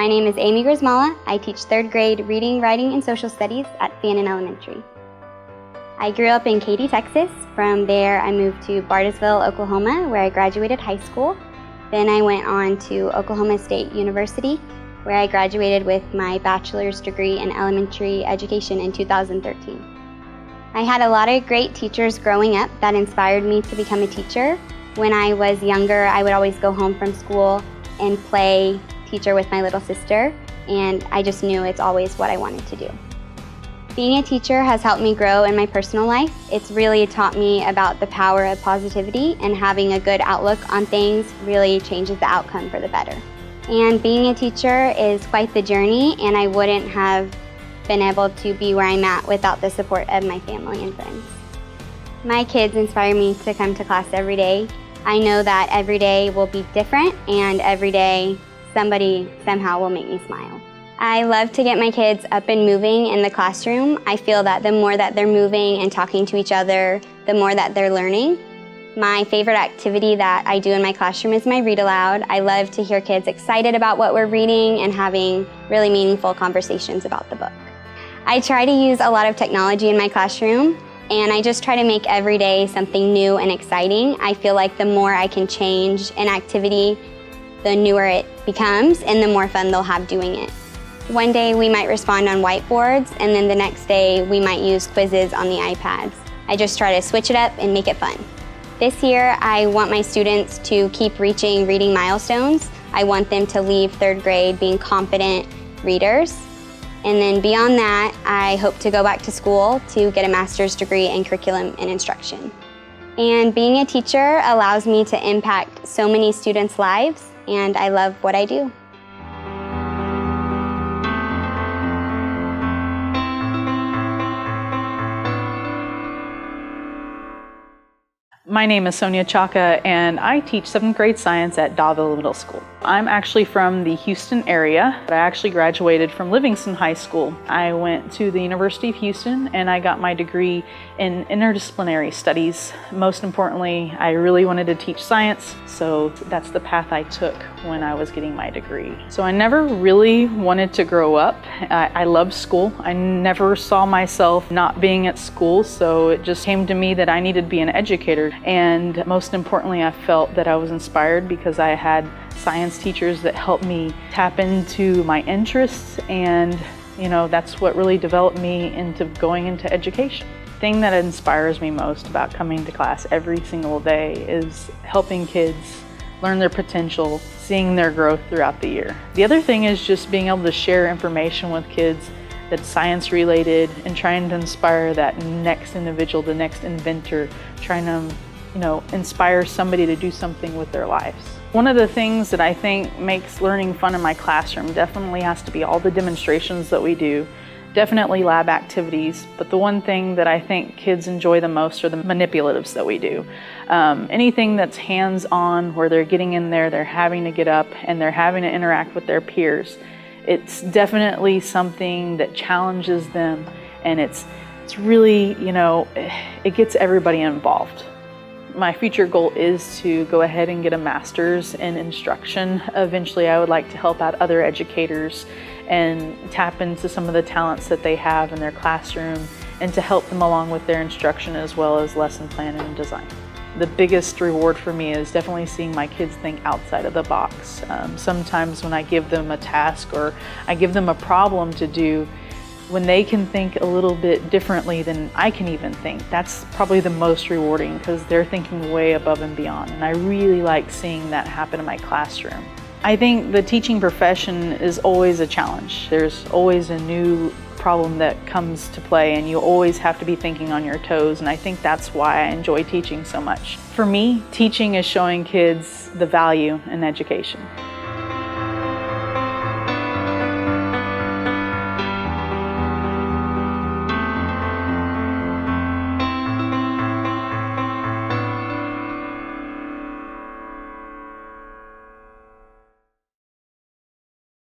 My name is Amy Gryzmala. I teach 3rd grade reading, writing, and social studies at Fannin Elementary. I grew up in Katy, Texas. From there, I moved to Bartlesville, Oklahoma, where I graduated high school. Then I went on to Oklahoma State University, where I graduated with my bachelor's degree in elementary education in 2013. I had a lot of great teachers growing up that inspired me to become a teacher. When I was younger, I would always go home from school and play teacher with my little sister, and I just knew it's always what I wanted to do. Being a teacher has helped me grow in my personal life. It's really taught me about the power of positivity, and having a good outlook on things really changes the outcome for the better. And being a teacher is quite the journey, and I wouldn't have been able to be where I'm at without the support of my family and friends. My kids inspire me to come to class every day. I know that every day will be different, and every day somebody somehow will make me smile. I love to get my kids up and moving in the classroom. I feel that the more that they're moving and talking to each other, the more that they're learning. My favorite activity that I do in my classroom is my read aloud. I love to hear kids excited about what we're reading and having really meaningful conversations about the book. I try to use a lot of technology in my classroom, and I just try to make every day something new and exciting. I feel like the more I can change an activity, the newer it becomes and the more fun they'll have doing it. One day we might respond on whiteboards, and then the next day we might use quizzes on the iPads. I just try to switch it up and make it fun. This year I want my students to keep reaching reading milestones. I want them to leave 3rd grade being confident readers. And then beyond that, I hope to go back to school to get a master's degree in curriculum and instruction. And being a teacher allows me to impact so many students' lives, and I love what I do. My name is Sonya Chaka, and I teach 7th grade science at Davila Middle School. I'm actually from the Houston area, but I actually graduated from Livingston High School. I went to the University of Houston and I got my degree in interdisciplinary studies. Most importantly, I really wanted to teach science, so that's the path I took when I was getting my degree. So I never really wanted to grow up. I loved school. I never saw myself not being at school, so it just came to me that I needed to be an educator. And most importantly, I felt that I was inspired because I had science teachers that helped me tap into my interests, and that's what really developed me into going into education. The thing that inspires me most about coming to class every single day is helping kids learn their potential, seeing their growth throughout the year. The other thing is just being able to share information with kids that's science related and trying to inspire that next individual, the next inventor, trying to inspire somebody to do something with their lives. One of the things that I think makes learning fun in my classroom definitely has to be all the demonstrations that we do, definitely lab activities, but the one thing that I think kids enjoy the most are the manipulatives that we do. Anything that's hands-on, where they're getting in there, they're having to get up, and they're having to interact with their peers. It's definitely something that challenges them, and it's really, it gets everybody involved. My future goal is to go ahead and get a master's in instruction. Eventually, I would like to help out other educators and tap into some of the talents that they have in their classroom, and to help them along with their instruction as well as lesson planning and design. The biggest reward for me is definitely seeing my kids think outside of the box. Sometimes when I give them a task or I give them a problem to do, when they can think a little bit differently than I can even think, that's probably the most rewarding, because they're thinking way above and beyond, and I really like seeing that happen in my classroom. I think the teaching profession is always a challenge. There's always a new problem that comes to play, and you always have to be thinking on your toes, and I think that's why I enjoy teaching so much. For me, teaching is showing kids the value in education.